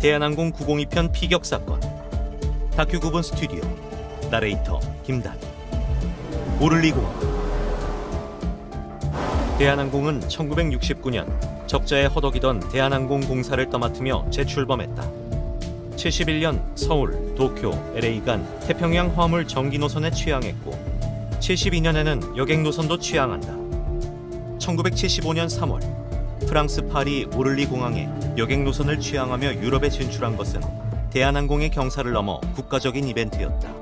대한항공 902편 피격 사건. 다큐 9분 스튜디오. 나레이터 김단. 오를리공항. 대한항공은 1969년 적자에 허덕이던 대한항공 공사를 떠맡으며 재출범했다. 71년 서울, 도쿄, LA 간 태평양 화물 전기 노선에 취항했고 72년에는 여객 노선도 취항한다. 1975년 3월 프랑스 파리 오를리 공항에 여객 노선을 취항하며 유럽에 진출한 것은 대한항공의 경사를 넘어 국가적인 이벤트였다.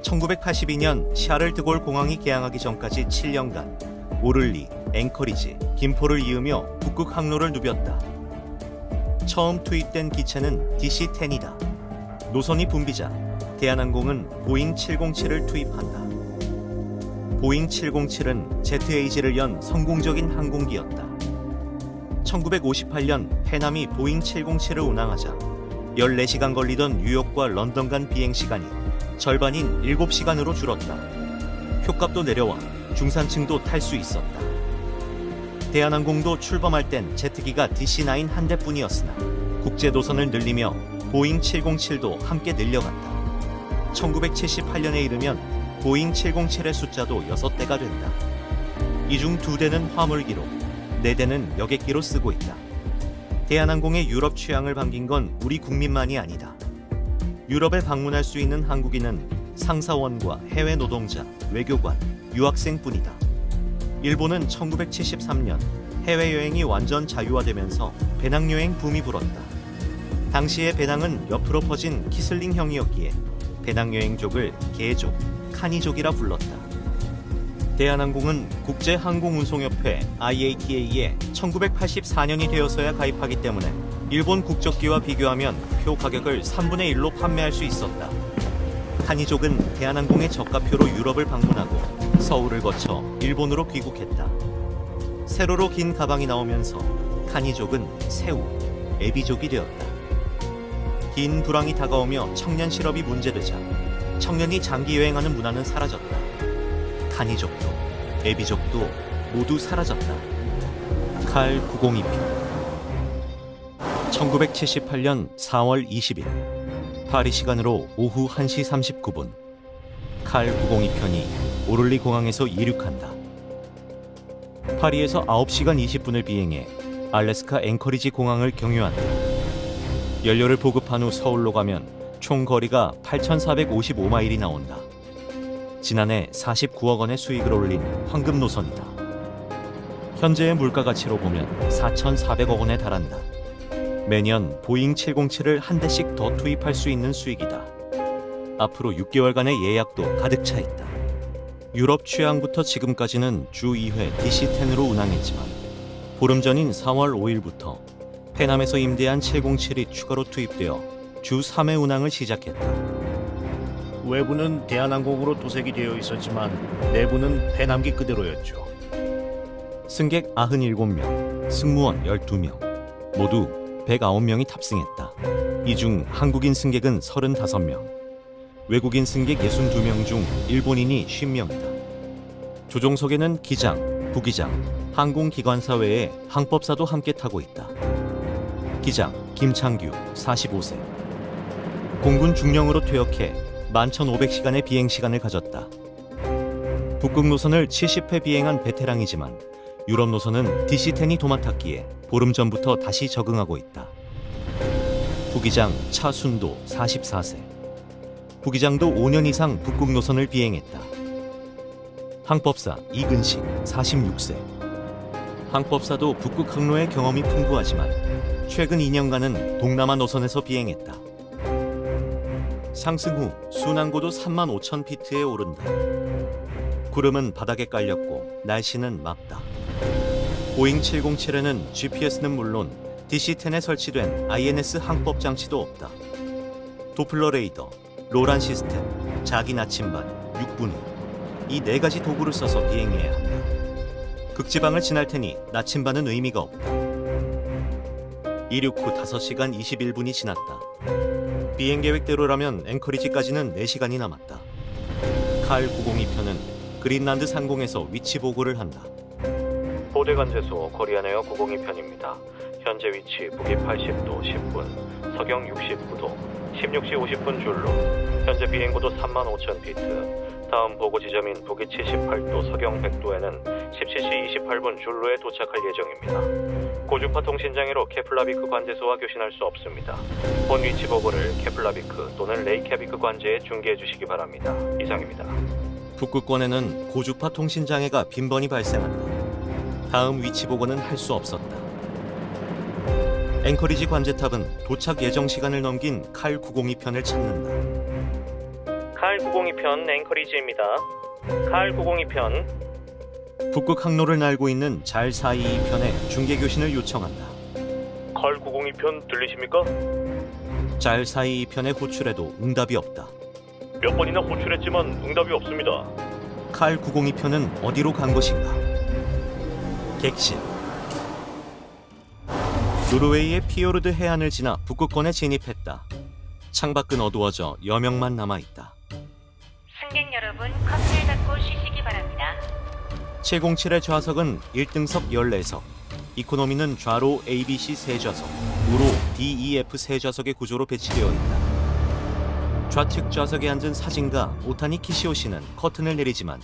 1982년 샤를 드골 공항이 개항하기 전까지 7년간 오를리, 앵커리지, 김포를 이으며 북극 항로를 누볐다. 처음 투입된 기체는 DC-10이다. 노선이 붐비자 대한항공은 보잉 707을 투입한다. 보잉 707은 ZAG를 연 성공적인 항공기였다. 1958년 페남이 보잉 707을 운항하자 14시간 걸리던 뉴욕과 런던 간 비행 시간이 절반인 7시간으로 줄었다. 표값도 내려와 중산층도 탈 수 있었다. 대한항공도 출범할 땐 제트기가 DC-9 한 대뿐이었으나 국제 노선을 늘리며 보잉 707도 함께 늘려갔다. 1978년에 이르면 보잉 707의 숫자도 6대가 된다. 이 중 2대는 화물기로, 4대는 여객기로 쓰고 있다. 대한항공의 유럽 취항을 반긴 건 우리 국민만이 아니다. 유럽에 방문할 수 있는 한국인은 상사원과 해외 노동자, 외교관, 유학생뿐이다. 일본은 1973년 해외여행이 완전 자유화되면서 배낭여행 붐이 불었다. 당시의 배낭은 옆으로 퍼진 키슬링형이었기에 배낭여행족을 개족, 카니족이라 불렀다. 대한항공은 국제항공운송협회 IATA에 1984년이 되어서야 가입하기 때문에 일본 국적기와 비교하면 표 가격을 3분의 1로 판매할 수 있었다. 카니족은 대한항공의 저가표로 유럽을 방문하고 서울을 거쳐 일본으로 귀국했다. 세로로 긴 가방이 나오면서 카니족은 새우, 애비족이 되었다. 긴 불황이 다가오며 청년 실업이 문제되자 청년이 장기 여행하는 문화는 사라졌다. 카니족도, 애비족도 모두 사라졌다. 칼 902편. 1978년 4월 20일 파리 시간으로 오후 1시 39분 칼 902편이 오를리 공항에서 이륙한다. 파리에서 9시간 20분을 비행해 알래스카 앵커리지 공항을 경유한다. 연료를 보급한 후 서울로 가면 총 거리가 8,455마일이 나온다. 지난해 49억 원의 수익을 올린 황금 노선이다. 현재의 물가 가치로 보면 4,400억 원에 달한다. 매년 보잉 707을 한 대씩 더 투입할 수 있는 수익이다. 앞으로 6개월간의 예약도 가득 차 있다. 유럽 취항부터 지금까지는 주 2회 DC-10으로 운항했지만 보름 전인 4월 5일부터 페남에서 임대한 707이 추가로 투입되어 주 3회 운항을 시작했다. 외부는 대한항공으로 도색이 되어 있었지만 내부는 페남기 그대로였죠. 승객 97명, 승무원 12명, 모두 109명이 탑승했다. 이 중 한국인 승객은 35명, 외국인 승객 62명 중 일본인이 50명이다. 조종석에는 기장, 부기장, 항공기관사 외에 항법사도 함께 타고 있다. 기장 김창규 45세. 공군 중령으로 퇴역해 11,500시간의 비행시간을 가졌다. 북극 노선을 70회 비행한 베테랑이지만 유럽 노선은 DC-10이 도맡았기에 보름 전부터 다시 적응하고 있다. 부기장 차순도 44세. 부기장도 5년 이상 북극 노선을 비행했다. 항법사 이근식 46세. 항법사도 북극 항로의 경험이 풍부하지만 최근 2년간은 동남아 노선에서 비행했다. 상승 후 순항고도 35,000피트에 오른다. 구름은 바닥에 깔렸고 날씨는 맑다. 보잉 707에는 GPS는 물론 DC-10에 설치된 INS 항법 장치도 없다. 도플러 레이더, 로란 시스템, 자기 나침반, 육분위 이 4가지 도구를 써서 비행해야 한다. 극지방을 지날 테니 나침반은 의미가 없다. 이륙 후 5시간 21분이 지났다. 비행 계획대로라면 앵커리지까지는 4시간이 남았다. 칼 902편은 그린란드 상공에서 위치 보고를 한다. 보대관제소 코리안에어 902편입니다. 현재 위치 북위 80도 10분, 서경 69도, 16시 50분 줄로. 현재 비행고도 35,000피트. 다음 보고 지점인 북위 78도, 서경 100도에는 17시 28분 줄로에 도착할 예정입니다. 고주파 통신장애로 케플라비크 관제소와 교신할 수 없습니다. 본 위치 보고를 케플라비크 또는 레이캬비크 관제에 중계해 주시기 바랍니다. 이상입니다. 북극권에는 고주파 통신장애가 빈번히 발생한다. 다음 위치 보고는 할 수 없었다. 앵커리지 관제탑은 도착 예정 시간을 넘긴 칼 902편을 찾는다. 칼 902편 앵커리지입니다. 칼 902편. 북극 항로를 날고 있는 잘 422편에 중계 교신을 요청한다. 칼 902편 들리십니까? 잘 422편에 호출해도 응답이 없다. 몇 번이나 호출했지만 응답이 없습니다. 칼 902편은 어디로 간 것인가? 객실. 노르웨이의 피요르드 해안을 지나 북극권에 진입했다. 창밖은 어두워져 여명만 남아있다. 승객 여러분, 커튼을 닫고 쉬시기 바랍니다. 707의 좌석은 1등석 14석, 이코노미는 좌로 ABC 3좌석, 우로 DEF 3좌석의 구조로 배치되어 있다. 좌측 좌석에 앉은 사진가 오타니 키시오 씨는 커튼을 내리지만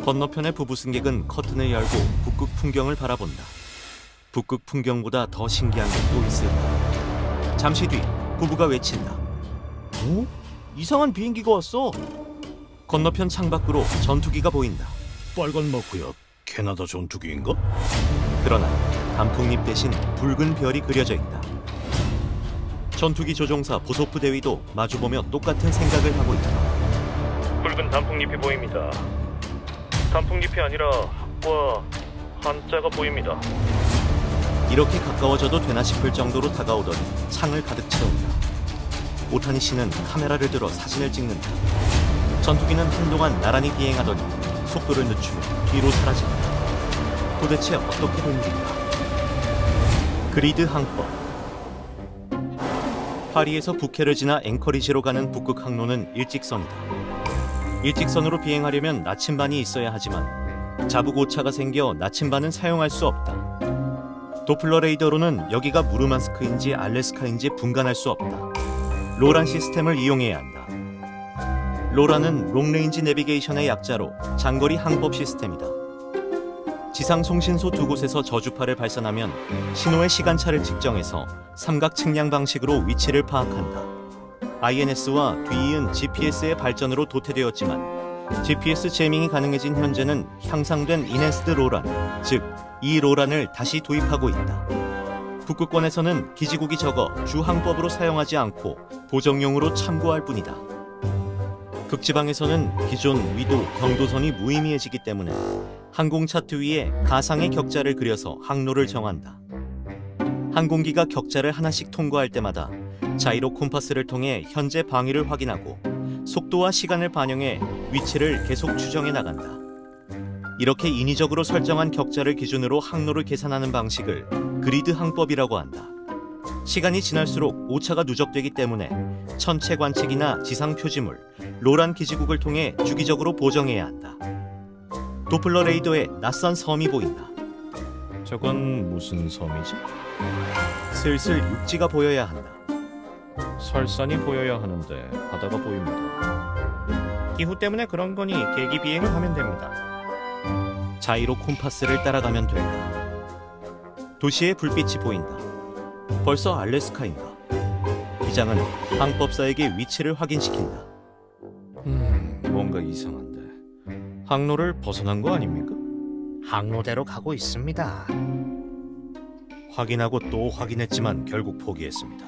건너편의 부부 승객은 커튼을 열고 북극 풍경을 바라본다. 북극 풍경보다 더 신기한 게 또 있을까? 잠시 뒤 부부가 외친다. 오? 이상한 비행기가 왔어. 건너편 창밖으로 전투기가 보인다. 빨간 마크야. 캐나다 전투기인가? 그러나 단풍잎 대신 붉은 별이 그려져 있다. 전투기 조종사 보소프 대위도 마주보며 똑같은 생각을 하고 있다. 붉은 단풍잎이 보입니다. 단풍잎이 아니라 학과 한자가 보입니다. 이렇게 가까워져도 되나 싶을 정도로 다가오더니 창을 가득 채운다. 오타니 씨는 카메라를 들어 사진을 찍는다. 전투기는 한동안 나란히 비행하더니 속도를 늦추며 뒤로 사라진다. 도대체 어떻게 된 일인가? 그리드 항법. 파리에서 부케를 지나 앵커리지로 가는 북극 항로는 일직선이다. 일직선으로 비행하려면 나침반이 있어야 하지만 자북 오차가 생겨 나침반은 사용할 수 없다. 도플러 레이더로는 여기가 무르만스크인지 알래스카인지 분간할 수 없다. 로란 시스템을 이용해야 한다. 로란은 롱레인지 내비게이션의 약자로 장거리 항법 시스템이다. 지상 송신소 두 곳에서 저주파를 발산하면 신호의 시간차를 측정해서 삼각 측량 방식으로 위치를 파악한다. INS와 뒤이은 GPS의 발전으로 도태되었지만 GPS 제밍이 가능해진 현재는 향상된 인핸스드 로란, 즉 이 로란을 다시 도입하고 있다. 북극권에서는 기지국이 적어 주항법으로 사용하지 않고 보정용으로 참고할 뿐이다. 극지방에서는 기존 위도, 경도선이 무의미해지기 때문에 항공 차트 위에 가상의 격자를 그려서 항로를 정한다. 항공기가 격자를 하나씩 통과할 때마다 자이로 콤파스를 통해 현재 방위를 확인하고 속도와 시간을 반영해 위치를 계속 추정해 나간다. 이렇게 인위적으로 설정한 격자를 기준으로 항로를 계산하는 방식을 그리드 항법이라고 한다. 시간이 지날수록 오차가 누적되기 때문에 천체 관측이나 지상 표지물, 로란 기지국을 통해 주기적으로 보정해야 한다. 도플러 레이더에 낯선 섬이 보인다. 저건 무슨 섬이지? 슬슬 육지가 보여야 한다. 설산이 보여야 하는데 바다가 보입니다. 기후 때문에 그런 거니 계기 비행을 하면 됩니다. 자이로 콤파스를 따라가면 된다. 도시의 불빛이 보인다. 벌써 알래스카인가? 기장은 항법사에게 위치를 확인시킨다. 뭔가 이상한데. 항로를 벗어난 거 아닙니까? 항로대로 가고 있습니다. 확인하고 또 확인했지만 결국 포기했습니다.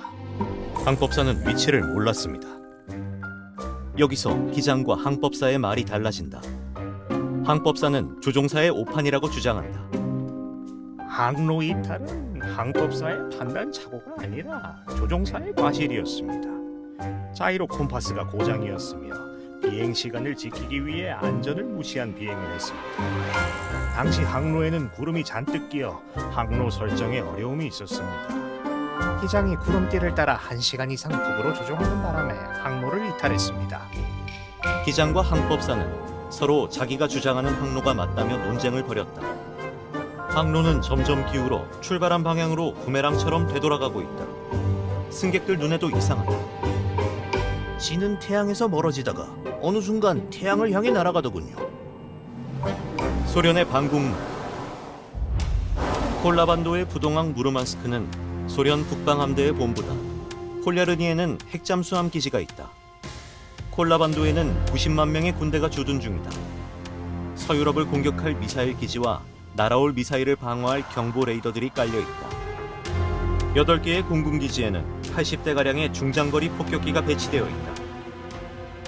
항법사는 위치를 몰랐습니다. 여기서 기장과 항법사의 말이 달라진다. 항법사는 조종사의 오판이라고 주장한다. 항로 이탈은 항법사의 판단 착오가 아니라 조종사의 과실이었습니다. 자이로 콤파스가 고장이었으며 비행 시간을 지키기 위해 안전을 무시한 비행을 했습니다. 당시 항로에는 구름이 잔뜩 끼어 항로 설정에 어려움이 있었습니다. 기장이 구름띠를 따라 1시간 이상 북으로 조종하는 바람에 항로를 이탈했습니다. 기장과 항법사는 서로 자기가 주장하는 항로가 맞다며 논쟁을 벌였다. 항로는 점점 기울어 출발한 방향으로 부메랑처럼 되돌아가고 있다. 승객들 눈에도 이상하다. 지는 태양에서 멀어지다가 어느 순간 태양을 향해 날아가더군요. 소련의 방공망. 콜라반도의 부동항 무르만스크는 소련 북방함대의 본부다. 폴야르니에는 핵잠수함 기지가 있다. 콜라반도에는 90만 명의 군대가 주둔 중이다. 서유럽을 공격할 미사일 기지와 날아올 미사일을 방어할 경보 레이더들이 깔려 있다. 8개의 공군기지에는 80대가량의 중장거리 폭격기가 배치되어 있다.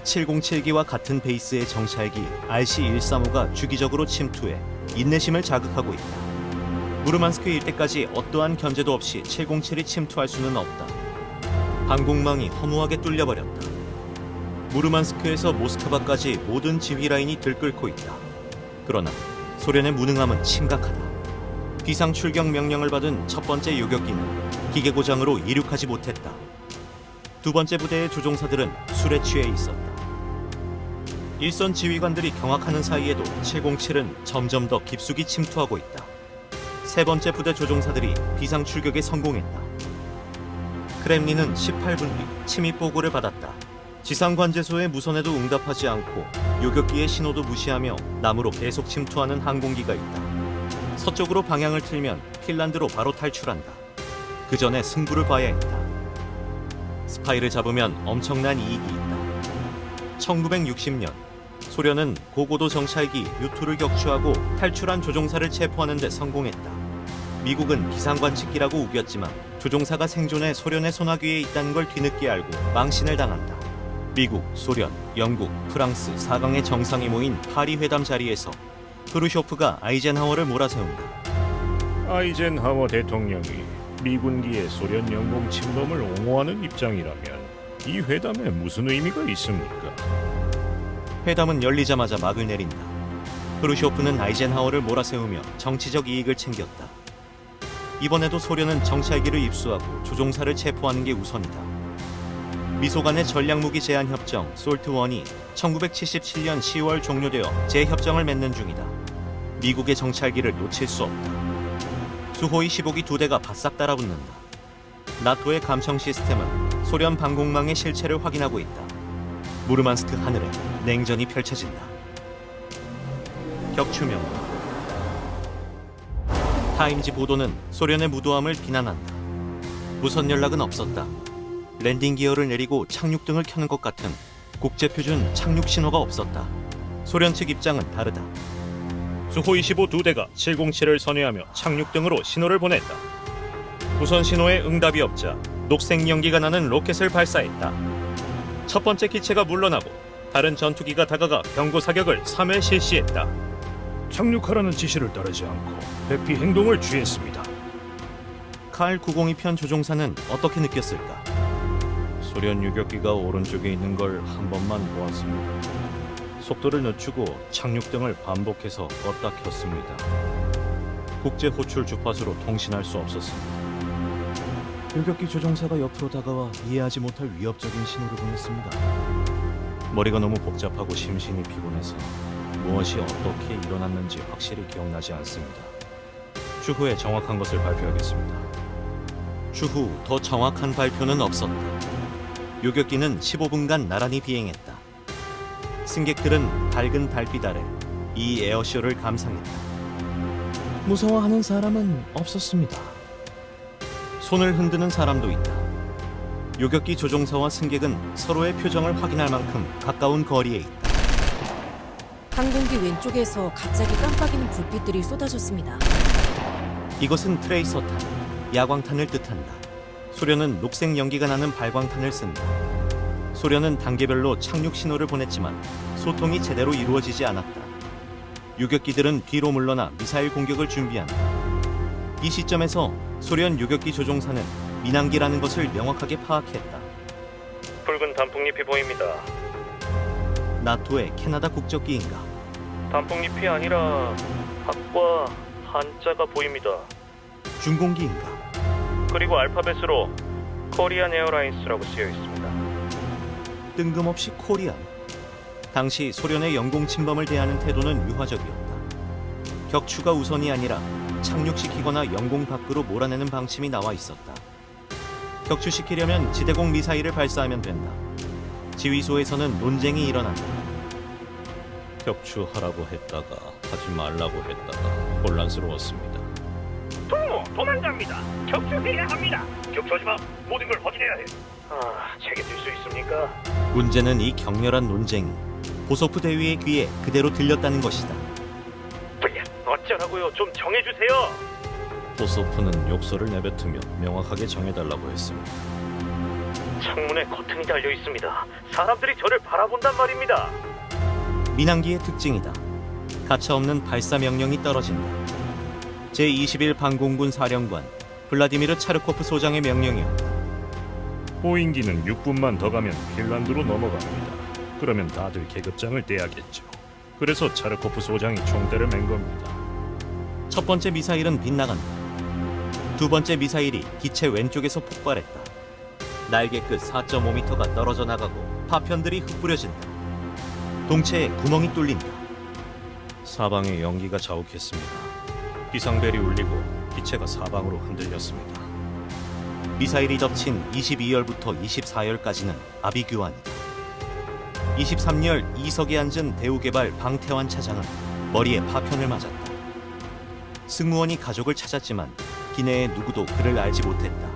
707기와 같은 베이스의 정찰기 RC-135가 주기적으로 침투해 인내심을 자극하고 있다. 무르만스크 일대까지 어떠한 견제도 없이 707이 침투할 수는 없다. 방공망이 허무하게 뚫려버렸다. 무르만스크에서 모스크바까지 모든 지휘 라인이 들끓고 있다. 그러나 소련의 무능함은 심각하다. 비상 출격 명령을 받은 첫 번째 요격기는 기계 고장으로 이륙하지 못했다. 두 번째 부대의 조종사들은 술에 취해 있었다. 일선 지휘관들이 경악하는 사이에도 707은 점점 더 깊숙이 침투하고 있다. 세 번째 부대 조종사들이 비상 출격에 성공했다. 크렘린은 18분 뒤 침입 보고를 받았다. 지상관제소의 무선에도 응답하지 않고 요격기의 신호도 무시하며 남으로 계속 침투하는 항공기가 있다. 서쪽으로 방향을 틀면 핀란드로 바로 탈출한다. 그 전에 승부를 봐야 했다. 스파이를 잡으면 엄청난 이익이 있다. 1960년 소련은 고고도 정찰기 U2를 격추하고 탈출한 조종사를 체포하는 데 성공했다. 미국은 비상관측기라고 우겼지만 조종사가 생존해 소련의 소나귀에 있다는 걸 뒤늦게 알고 망신을 당한다. 미국, 소련, 영국, 프랑스 4강의 정상이 모인 파리 회담 자리에서 크루쇼프가 아이젠하워를 몰아세운다. 아이젠하워 대통령이 미군기의 소련 영공 침범을 옹호하는 입장이라면 이 회담에 무슨 의미가 있습니까? 회담은 열리자마자 막을 내린다. 크루쇼프는 아이젠하워를 몰아세우며 정치적 이익을 챙겼다. 이번에도 소련은 정찰기를 입수하고 조종사를 체포하는 게 우선이다. 미소 간의 전략무기 제한 협정 솔트1이 1977년 10월 종료되어 재협정을 맺는 중이다. 미국의 정찰기를 놓칠 수 없다. 수호이 15기 2대가 바싹 따라붙는다. 나토의 감청 시스템은 소련 방공망의 실체를 확인하고 있다. 무르만스크 하늘에 냉전이 펼쳐진다. 격추명령. 타임지 보도는 소련의 무도함을 비난한다. 무선 연락은 없었다. 랜딩 기어를 내리고 착륙등을 켜는 것 같은 국제표준 착륙 신호가 없었다. 소련 측 입장은 다르다. 수호이 15 2대가 707을 선회하며 착륙등으로 신호를 보냈다. 우선 신호에 응답이 없자 녹색 연기가 나는 로켓을 발사했다. 첫 번째 기체가 물러나고 다른 전투기가 다가가 경고 사격을 3회 실시했다. 착륙하라는 지시를 따르지 않고 회피 행동을 취했습니다. 칼 902편 조종사는 어떻게 느꼈을까? 소련 유격기가 오른쪽에 있는 걸 한 번만 보았습니다. 속도를 늦추고 착륙등을 반복해서 껐다 켰습니다. 국제 호출 주파수로 통신할 수 없었습니다. 요격기 조종사가 옆으로 다가와 이해하지 못할 위협적인 신호를 보냈습니다. 머리가 너무 복잡하고 심신이 피곤해서 무엇이 어떻게 일어났는지 확실히 기억나지 않습니다. 추후에 정확한 것을 발표하겠습니다. 추후 더 정확한 발표는 없었다. 요격기는 15분간 나란히 비행했다. 승객들은 밝은 달빛 아래 이 에어쇼를 감상했다. 무서워하는 사람은 없었습니다. 손을 흔드는 사람도 있다. 요격기 조종사와 승객은 서로의 표정을 확인할 만큼 가까운 거리에 있다. 항공기 왼쪽에서 갑자기 깜빡이는 불빛들이 쏟아졌습니다. 이것은 트레이서탄, 야광탄을 뜻한다. 소련은 녹색 연기가 나는 발광탄을 쓴다. 소련은 단계별로 착륙 신호를 보냈지만 소통이 제대로 이루어지지 않았다. 요격기들은 뒤로 물러나 미사일 공격을 준비한다. 이 시점에서 소련 요격기 조종사는 민항기라는 것을 명확하게 파악했다. 붉은 단풍잎이 보입니다. 나토의 캐나다 국적기인가? 단풍잎이 아니라 학과 한자가 보입니다. 중공기인가? 그리고 알파벳으로 코리안 에어라인스라고 쓰여 있습니다. 뜬금없이 코리안. 당시 소련의 영공 침범을 대하는 태도는 유화적이었다. 격추가 우선이 아니라 착륙시키거나 영공 밖으로 몰아내는 방침이 나와 있었다. 격추시키려면 지대공 미사일을 발사하면 된다. 지휘소에서는 논쟁이 일어난다. 격추하라고 했다가 하지 말라고 했다가 혼란스러웠습니다. 동무 도망갑니다. 격추해야 합니다. 격추하지 마. 모든 걸 확인해야 해. 책임질 수 있습니까? 문제는 이 격렬한 논쟁이 보소프 대위의 귀에 그대로 들렸다는 것이다. 어쩌라고요? 좀 정해주세요. 보소프는 욕설을 내뱉으며 명확하게 정해달라고 했습니다. 창문에 커튼이 달려 있습니다. 사람들이 저를 바라본단 말입니다. 민항기의 특징이다. 가차없는 발사 명령이 떨어진다. 제21 방공군 사령관 블라디미르 차르코프 소장의 명령이었다. 호인기는 6분만 더 가면 핀란드로 넘어갑니다. 그러면 다들 계급장을 떼야겠죠. 그래서 차르코프 소장이 총대를 맨 겁니다. 첫 번째 미사일은 빗나간다. 두 번째 미사일이 기체 왼쪽에서 폭발했다. 날개 끝 4.5m가 떨어져 나가고 파편들이 흩뿌려진다. 동체에 구멍이 뚫린다. 사방에 연기가 자욱했습니다. 비상벨이 울리고 기체가 사방으로 흔들렸습니다. 미사일이 덮친 22열부터 24열까지는 아비규환이다. 23열 2석에 앉은 대우개발 방태환 차장은 머리에 파편을 맞았다. 승무원이 가족을 찾았지만 기내의 누구도 그를 알지 못했다.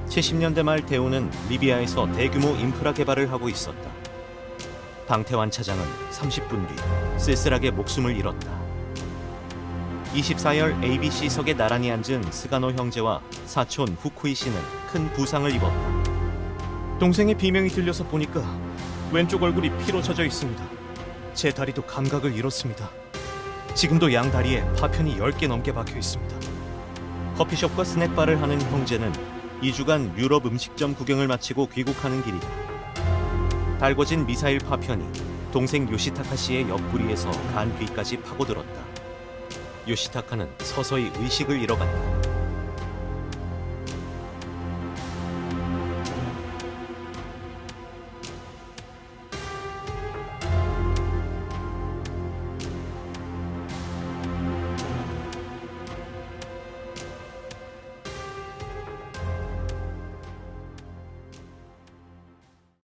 70년대 말 대우는 리비아에서 대규모 인프라 개발을 하고 있었다. 방태환 차장은 30분 뒤 쓸쓸하게 목숨을 잃었다. 24열 ABC석에 나란히 앉은 스가노 형제와 사촌 후쿠이 씨는 큰 부상을 입었다. 동생의 비명이 들려서 보니까 왼쪽 얼굴이 피로 젖어 있습니다. 제 다리도 감각을 잃었습니다. 지금도 양 다리에 파편이 10개 넘게 박혀 있습니다. 커피숍과 스낵바를 하는 형제는 2주간 유럽 음식점 구경을 마치고 귀국하는 길이다. 달궈진 미사일 파편이 동생 요시타카 씨의 옆구리에서 간 뒤까지 파고들었다. 요시타카는 서서히 의식을 잃어간다.